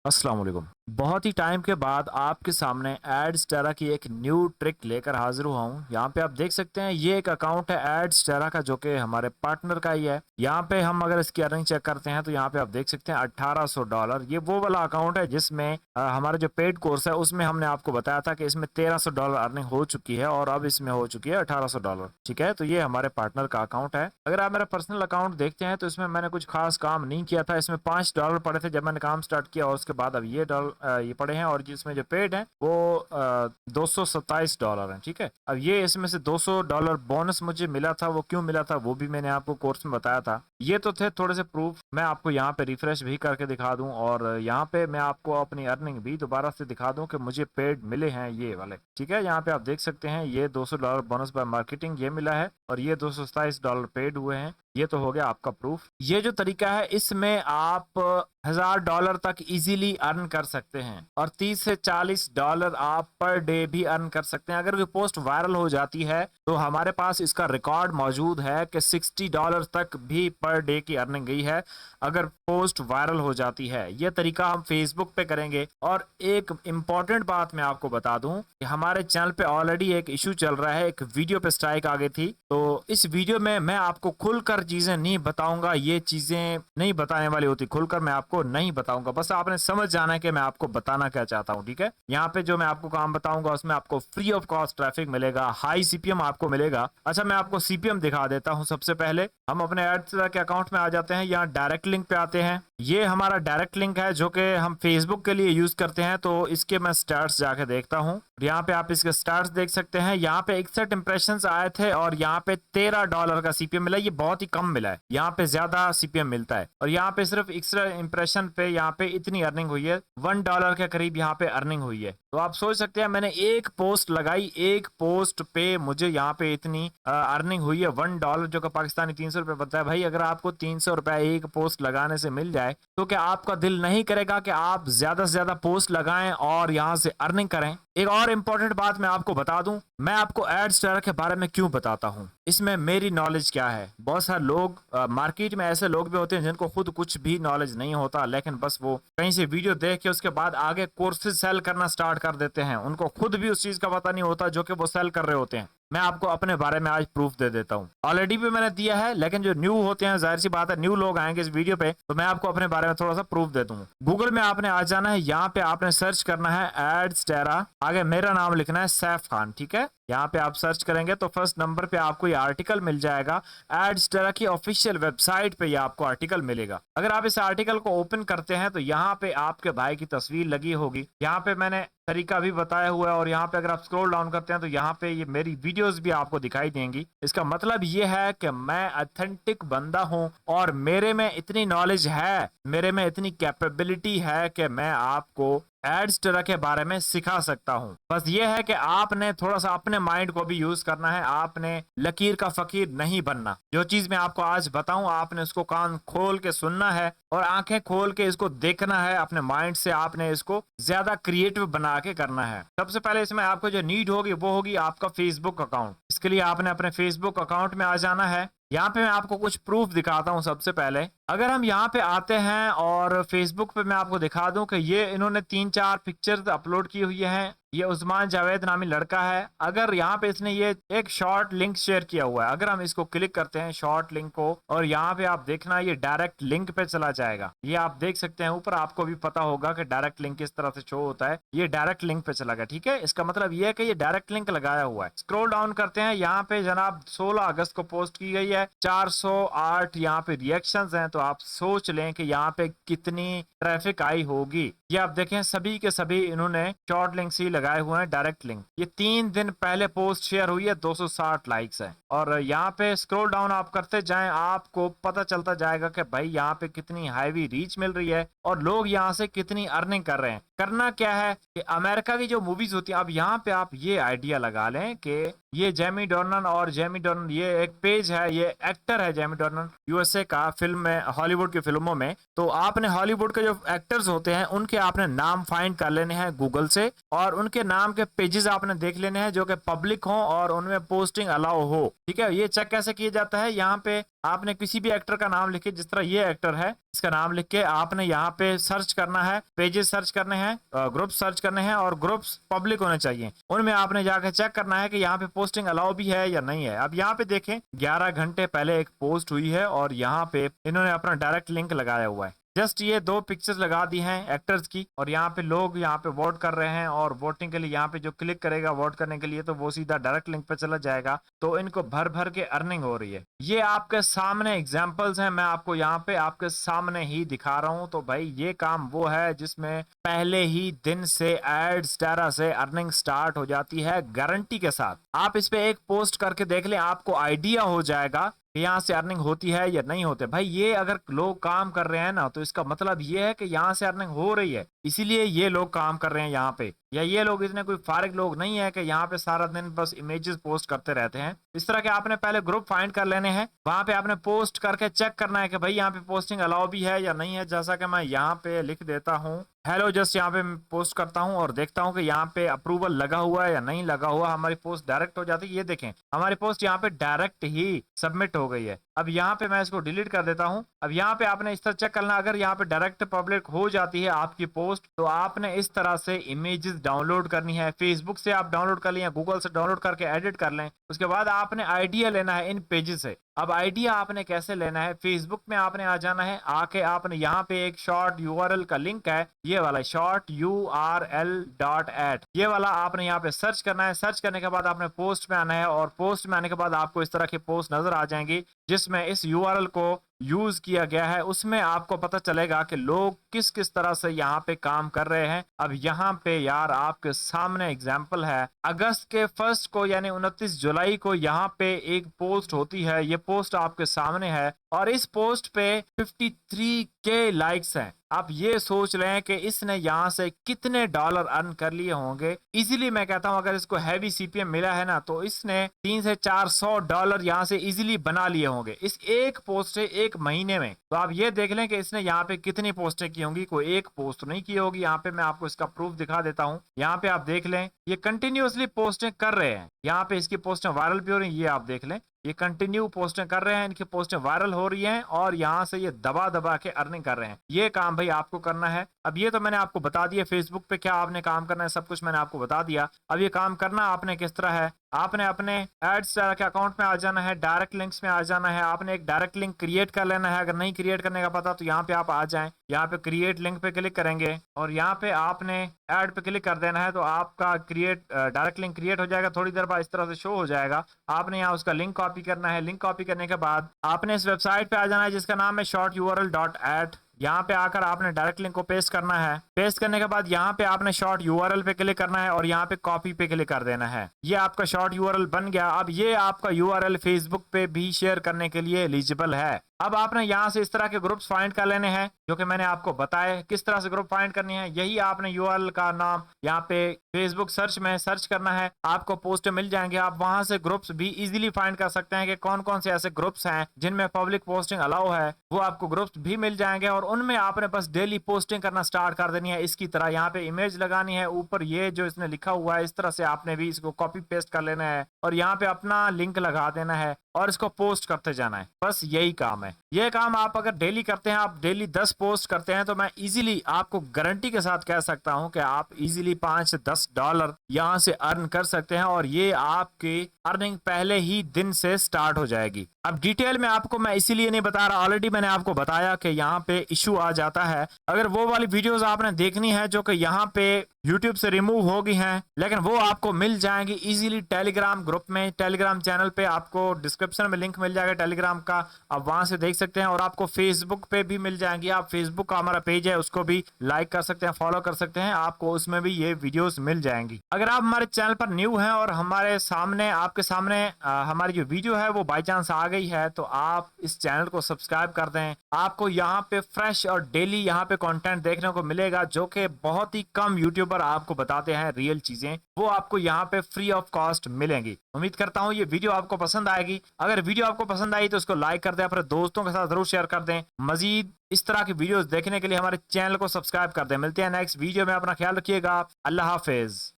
अस्सलाम वालेकुम। बहुत ही टाइम के बाद आपके सामने एड्सटेरा की एक न्यू ट्रिक लेकर हाजिर हुआ हूँ। यहाँ पे आप देख सकते हैं ये एक अकाउंट है एड्सटेरा का जो कि हमारे पार्टनर का ही है। यहाँ पे हम अगर इसकी अर्निंग चेक करते हैं तो यहाँ पे आप देख सकते हैं $1800। ये वो वाला अकाउंट है जिसमें हमारा जो पेड कोर्स है उसमें हमने आपको बताया था कि इसमें $1300 अर्निंग हो चुकी है और अब इसमें हो चुकी है $1800। ठीक है, तो ये हमारे पार्टनर का अकाउंट है। अगर आप मेरा पर्सनल अकाउंट देखते हैं तो इसमें मैंने कुछ खास काम नहीं किया था। इसमें $5 पड़े थे जब मैंने काम स्टार्ट किया और उसके बाद अब ये पड़े हैं और जिसमें जो पेड है वो $227 है। ठीक है, अब ये इसमें से $200 बोनस मुझे मिला था। वो क्यों मिला था वो भी मैंने आपको कोर्स में बताया था। ये तो थे थोड़े से प्रूफ। मैं आपको यहाँ पे रिफ्रेश भी करके दिखा दूं और यहाँ पे मैं आपको अपनी अर्निंग भी दोबारा से दिखा दूं कि मुझे पेड मिले हैं ये वाले। ठीक है, यहाँ पे आप देख सकते हैं ये $200 बोनस बाय मार्केटिंग ये मिला है और ये $227 पेड हुए हैं। ये तो हो गया आपका प्रूफ। ये जो तरीका है इसमें आप $1000 तक इजीली अर्न कर सकते हैं और $30 से $40 आप पर डे भी अर्न कर सकते हैं। अगर कोई पोस्ट वायरल हो जाती है तो हमारे पास इसका रिकॉर्ड मौजूद है कि $60 तक भी पर डे की अर्निंग गई है अगर पोस्ट वायरल हो जाती है। यह तरीका हम फेसबुक पे करेंगे। और एक इम्पॉर्टेंट बात मैं आपको बता दूं कि हमारे चैनल पे ऑलरेडी एक इशू चल रहा है, एक वीडियो पे स्ट्राइक आ गई थी। तो इस वीडियो में मैं आपको खुलकर चीजें नहीं बताऊंगा, ये चीजें नहीं बताने वाली होती, खुलकर मैं आपको नहीं बताऊंगा। बस आपने समझ जाना है कि मैं आपको बताना क्या चाहता हूँ। ठीक है, यहाँ पे जो मैं आपको काम बताऊंगा उसमें आपको फ्री ऑफ कॉस्ट ट्रैफिक मिलेगा, हाई सीपीएम आपको मिलेगा। अच्छा, मैं आपको सीपीएम दिखा देता हूँ। सबसे पहले हम अपने एड्सटेरा के अकाउंट में आ जाते हैं, यहाँ डायरेक्ट लिंक पे आते हैं। ये हमारा डायरेक्ट लिंक है जो कि हम फेसबुक के लिए यूज करते हैं। तो इसके मैं स्टार्स जाके देखता हूँ। यहाँ पे आप इसके स्टार्स देख सकते हैं। यहाँ पे 61 इंप्रेशन आए थे और यहाँ पे $13 का सीपीएम मिला। ये बहुत ही कम मिला है, यहाँ पे ज्यादा सीपीएम मिलता है। और यहाँ पे सिर्फ 61 इंप्रेशन पे यहाँ पे इतनी अर्निंग हुई है, $1 के करीब यहाँ पे अर्निंग हुई है। तो आप सोच सकते हैं मैंने एक पोस्ट लगाई, एक पोस्ट पे मुझे यहाँ पे इतनी अर्निंग हुई है $1 जो कि पाकिस्तानी ₹300 बनता है। भाई अगर आपको ₹300 एक पोस्ट लगाने से मिल जाए तो क्या आपका दिल नहीं करेगा कि आप ज्यादा से ज्यादा पोस्ट लगाएं और यहाँ से अर्निंग करें। एक और इम्पोर्टेंट बात मैं आपको बता दूं, मैं आपको एड्सटेरा के बारे में क्यों बताता हूं, इसमें मेरी नॉलेज क्या है। बहुत सारे लोग मार्केट में ऐसे लोग भी होते हैं जिनको खुद कुछ भी नॉलेज नहीं होता, लेकिन बस वो कहीं से वीडियो देख के उसके बाद आगे कोर्सेज सेल करना स्टार्ट कर देते हैं। उनको खुद भी उस चीज का पता नहीं होता जो कि वो सेल कर रहे होते हैं। मैं आपको अपने बारे में आज प्रूफ दे देता हूँ। ऑलरेडी भी मैंने दिया है, लेकिन जो न्यू होते हैं, जाहिर सी बात है न्यू लोग आएंगे इस वीडियो पे, तो मैं आपको अपने बारे में थोड़ा सा प्रूफ दे दूँ। गूगल में आपने आ जाना है, यहाँ पे आपने सर्च करना है एड्सटेरा, आगे मेरा नाम लिखना है सैफ खान। ठीक है, यहाँ पे आप सर्च करेंगे तो फर्स्ट नंबर पे आपको ये आर्टिकल मिल जाएगा। एड्सटेरा की ऑफिशियल वेबसाइट पे ये आपको आर्टिकल मिलेगा। अगर आप इस आर्टिकल को ओपन करते हैं तो यहाँ पे आपके भाई की तस्वीर लगी होगी। यहाँ पे मैंने तरीका भी बताया हुआ है और यहाँ पे अगर आप स्क्रॉल डाउन करते हैं तो यहाँ पे ये मेरी वीडियोस भी आपको दिखाई देंगी। इसका मतलब ये है कि मैं ऑथेंटिक बंदा हूँ और मेरे में इतनी नॉलेज है, मेरे में इतनी कैपेबिलिटी है कि मैं आपको एड्सटेरा के बारे में सिखा सकता हूं। बस ये है कि आपने थोड़ा सा अपने माइंड को भी यूज करना है। आपने लकीर का फकीर नहीं बनना। जो चीज मैं आपको आज बताऊं आपने उसको कान खोल के सुनना है और आंखें खोल के इसको देखना है। अपने माइंड से आपने इसको ज्यादा क्रिएटिव बना के करना है। सबसे पहले इसमें आपको जो नीड होगी वो होगी आपका फेसबुक अकाउंट। इसके लिए आपने अपने फेसबुक अकाउंट में आ जाना है। यहाँ पे मैं आपको कुछ प्रूफ दिखाता हूँ। सबसे पहले अगर हम यहाँ पे आते हैं और फेसबुक पे मैं आपको दिखा दूं कि ये इन्होंने 3-4 पिक्चर्स अपलोड की हुई हैं। ये उस्मान जावेद नामी लड़का है। अगर यहाँ पे इसने ये एक शॉर्ट लिंक शेयर किया हुआ है, अगर हम इसको क्लिक करते हैं शॉर्ट लिंक को और यहाँ पे आप देखना ये डायरेक्ट लिंक पे चला जाएगा। ये आप देख सकते हैं ऊपर, आपको भी पता होगा कि डायरेक्ट लिंक किस तरह से शो होता है। ये डायरेक्ट लिंक पे चला गया। ठीक है, इसका मतलब ये है कि ये डायरेक्ट लिंक लगाया हुआ है। स्क्रॉल डाउन करते हैं, यहाँ पे जनाब 16 अगस्त को पोस्ट की गई है, 408 यहाँ पे रिएक्शंस हैं। तो आप सोच लें कि यहाँ पे कितनी ट्रैफिक आई होगी। ये आप देखें सभी के सभी इन्होंने शॉर्ट लिंक ही लगाए हुए हैं, डायरेक्ट लिंक। ये 3 दिन पहले पोस्ट शेयर हुई है, 260 लाइक्स है। और यहाँ पे स्क्रॉल डाउन आप करते जाएं, आपको पता चलता जाएगा कि भाई यहाँ पे कितनी हाईवी रीच मिल रही है और लोग यहाँ से कितनी अर्निंग कर रहे हैं। करना क्या है कि अमेरिका की जो मूवीज होती है, अब यहाँ पे आप ये आइडिया लगा लें कि ये जेमी डॉर्नन और जेमी डॉर्नन ये एक पेज है, ये एक्टर है जेमी डॉर्नन यूएसए का, फिल्म में हॉलीवुड की फिल्मों में। तो आपने हॉलीवुड के जो एक्टर्स होते हैं उनके आपने नाम फाइंड कर लेने हैं गूगल से और उनके नाम के पेजेस आपने देख लेने हैं जो कि पब्लिक हो और उनमें पोस्टिंग अलाउ हो। ठीक है, ये चेक कैसे किया जाता है, यहाँ पे आपने किसी भी एक्टर का नाम लिखे, जिस तरह ये एक्टर है इसका नाम लिख के आपने यहाँ पे सर्च करना है, पेजेस सर्च करने हैं, ग्रुप सर्च करने हैं और ग्रुप्स पब्लिक होने चाहिए। उनमें आपने जाकर चेक करना है कि यहाँ पे पोस्टिंग अलाउ भी है या नहीं है। अब यहाँ पे देखें 11 घंटे पहले एक पोस्ट हुई है और यहाँ पे इन्होंने अपना डायरेक्ट लिंक लगाया हुआ है। जस्ट ये 2 पिक्चर्स लगा दी हैं एक्टर्स की और यहाँ पे लोग यहाँ पे वोट कर रहे हैं और वोटिंग के लिए यहाँ पे जो क्लिक करेगा वोट करने के लिए तो वो सीधा डायरेक्ट लिंक पे चला जाएगा। तो इनको भर भर के अर्निंग हो रही है। ये आपके सामने एग्जांपल्स हैं, मैं आपको यहाँ पे आपके सामने ही दिखा रहा हूँ। तो भाई ये काम वो है जिसमें पहले ही दिन से एड्स तरह से अर्निंग स्टार्ट हो जाती है गारंटी के साथ। आप इस पे एक पोस्ट करके देख लें, आपको आइडिया हो जाएगा यहाँ से अर्निंग होती है या नहीं होती। भाई ये अगर लोग काम कर रहे हैं ना तो इसका मतलब ये है कि यहाँ से अर्निंग हो रही है, इसीलिए ये लोग काम कर रहे हैं यहाँ पे। या ये लोग इतने कोई फारिग लोग नहीं है कि यहाँ पे सारा दिन बस इमेजेस पोस्ट करते रहते हैं। इस तरह के आपने पहले ग्रुप फाइंड कर लेने हैं, वहां पे आपने पोस्ट करके चेक करना है कि भाई यहाँ पे पोस्टिंग अलाउ भी है या नहीं है। जैसा कि मैं यहाँ पे लिख देता हूँ हेलो, जस्ट यहाँ पे पोस्ट करता हूँ और देखता हूँ कि यहाँ पे अप्रूवल लगा हुआ है या नहीं लगा हुआ। हमारी पोस्ट डायरेक्ट हो जाती है। ये देखें हमारी पोस्ट यहाँ पे डायरेक्ट ही सबमिट हो गई है। अब यहाँ पे मैं इसको डिलीट कर देता हूँ। अब यहाँ पे आपने इस तरह चेक करना, अगर यहाँ पे डायरेक्ट पब्लिक हो जाती है आपकी पोस्ट तो आपने इस तरह से इमेजेस डाउनलोड करनी है। फेसबुक से आप डाउनलोड कर लें या गूगल से डाउनलोड करके एडिट कर लें। उसके बाद आपने आइडिया लेना है इन पेजेस से। अब आइडिया आपने कैसे लेना है, फेसबुक में आपने आ जाना है, आके आपने यहाँ पे एक शॉर्ट यूआरएल का लिंक है, ये वाला शॉर्ट url.at, ये वाला आपने यहाँ पे सर्च करना है। सर्च करने के बाद आपने पोस्ट में आना है और पोस्ट में आने के बाद आपको इस तरह की पोस्ट नजर आ जाएंगी जिसमें इस यूआरएल को यूज किया गया है। उसमें आपको पता चलेगा कि लोग किस किस तरह से यहाँ पे काम कर रहे हैं। अब यहाँ पे यार आपके सामने एग्जाम्पल है, अगस्त के 1 को यानी 29 जुलाई को यहाँ पे एक पोस्ट होती है। ये पोस्ट आपके सामने है और इस पोस्ट पे 53K लाइक्स हैं। आप ये सोच रहे हैं कि इसने यहाँ से कितने डॉलर अर्न कर लिए होंगे। इजीली मैं कहता हूँ अगर इसको हैवी सीपीएम मिला है ना तो इसने 300 से 400 डॉलर यहाँ से इजीली बना लिए होंगे इस एक पोस्ट से एक महीने में। तो आप ये देख लें कि इसने यहाँ पे कितनी पोस्टें की होंगी, कोई एक पोस्ट नहीं की होगी। यहाँ पे मैं आपको इसका प्रूफ दिखा देता हूँ। यहाँ पे आप देख लें ये कंटिन्यूअसली पोस्टें कर रहे हैं, यहाँ पे इसकी पोस्टें वायरल भी हो रही है। ये आप देख लें ये कंटिन्यू पोस्टें कर रहे हैं, इनकी पोस्टें वायरल हो रही हैं और यहाँ से ये दबा दबा के अर्निंग कर रहे हैं। ये काम भाई आपको करना है। अब ये तो मैंने आपको बता दिया फेसबुक पे क्या आपने काम करना है, सब कुछ मैंने आपको बता दिया। अब ये काम करना आपने किस तरह है, आपने अपने एड्स के अकाउंट में आ जाना है, डायरेक्ट लिंक्स में आ जाना है। आपने एक डायरेक्ट लिंक क्रिएट कर लेना है। अगर नहीं क्रिएट करने का पता तो यहाँ पे आप आ जाएं, यहाँ पे क्रिएट लिंक पे क्लिक करेंगे और यहाँ पे आपने ऐड पे क्लिक कर देना है तो आपका डायरेक्ट लिंक क्रिएट हो जाएगा। थोड़ी देर बाद इस तरह से शो हो जाएगा। आपने यहाँ उसका लिंक कॉपी करना है। लिंक कॉपी करने के बाद आपने इस वेबसाइट पे आ जाना है जिसका नाम है shorturl.at। यहाँ पे आकर आपने डायरेक्ट लिंक को पेस्ट करना है। पेस्ट करने के बाद यहाँ पे आपने शॉर्ट यूआरएल पे क्लिक करना है और यहाँ पे कॉपी पे क्लिक कर देना है। ये आपका शॉर्ट यूआरएल बन गया। अब ये आपका यूआरएल फेसबुक पे भी शेयर करने के लिए एलिजिबल है। अब आपने यहाँ से इस तरह के ग्रुप्स फाइंड कर लेने हैं जो कि मैंने आपको बताया किस तरह से ग्रुप फाइंड करनी है। यही आपने यूआरएल का नाम यहाँ पे फेसबुक सर्च में सर्च करना है, आपको पोस्ट मिल जाएंगे। आप वहां से ग्रुप्स भी इजीली फाइंड कर सकते हैं कि कौन कौन से ऐसे ग्रुप्स हैं जिनमें पब्लिक पोस्टिंग अलाउ है, वो आपको ग्रुप्स भी मिल जाएंगे और उनमें आपने बस डेली पोस्टिंग करना स्टार्ट कर देनी है। इसकी तरह यहाँ पे इमेज लगानी है, ऊपर ये जो इसने लिखा हुआ है इस तरह से आपने भी इसको कॉपी पेस्ट कर लेना है और यहाँ पे अपना लिंक लगा देना है और इसको पोस्ट करते जाना है। बस यही काम है। ये काम आप अगर डेली करते हैं, आप डेली 10 पोस्ट करते हैं तो मैं इजीली आपको गारंटी के साथ कह सकता हूं कि आप इजीली 5 से 10 डॉलर यहां से अर्न कर सकते हैं और ये आपकी अर्निंग पहले ही दिन से स्टार्ट हो जाएगी। अब डिटेल में आपको मैं इसीलिए नहीं बता रहा, ऑलरेडी मैंने आपको बताया कि यहाँ पे इशू आ जाता है। अगर वो वाली वीडियोस आपने देखनी है जो कि यहाँ पे YouTube से रिमूव हो गई हैं, लेकिन वो आपको मिल जाएंगी इजीली टेलीग्राम ग्रुप में, टेलीग्राम चैनल पे। आपको डिस्क्रिप्शन में लिंक मिल जाएगा टेलीग्राम का, आप वहां से देख सकते हैं और आपको फेसबुक पे भी मिल जाएंगी। आप फेसबुक का हमारा पेज है उसको भी लाइक कर सकते हैं, फॉलो कर सकते हैं, आपको उसमें भी ये वीडियोस मिल जाएंगी। अगर आप हमारे चैनल पर न्यू हैं और हमारे सामने आपके सामने हमारी जो वीडियो है वो बाई चांस आ गई है तो आप इस चैनल को सब्सक्राइब कर दें। आपको यहाँ पे फ्रेश और डेली यहाँ पे कंटेंट देखने को मिलेगा जो कि बहुत ही कम यूट्यूबर आपको बताते हैं रियल चीजें, वो आपको यहाँ पे फ्री ऑफ कॉस्ट मिलेंगी। उम्मीद करता हूँ ये वीडियो आपको पसंद आएगी। अगर वीडियो आपको पसंद आई तो उसको लाइक कर दें, अपने दोस्तों के साथ जरूर शेयर कर दें। मजीद इस तरह की वीडियोस देखने के लिए हमारे चैनल को सब्सक्राइब कर दें। मिलते हैं नेक्स्ट वीडियो में, अपना ख्याल रखिएगा। अल्लाह हाफिज।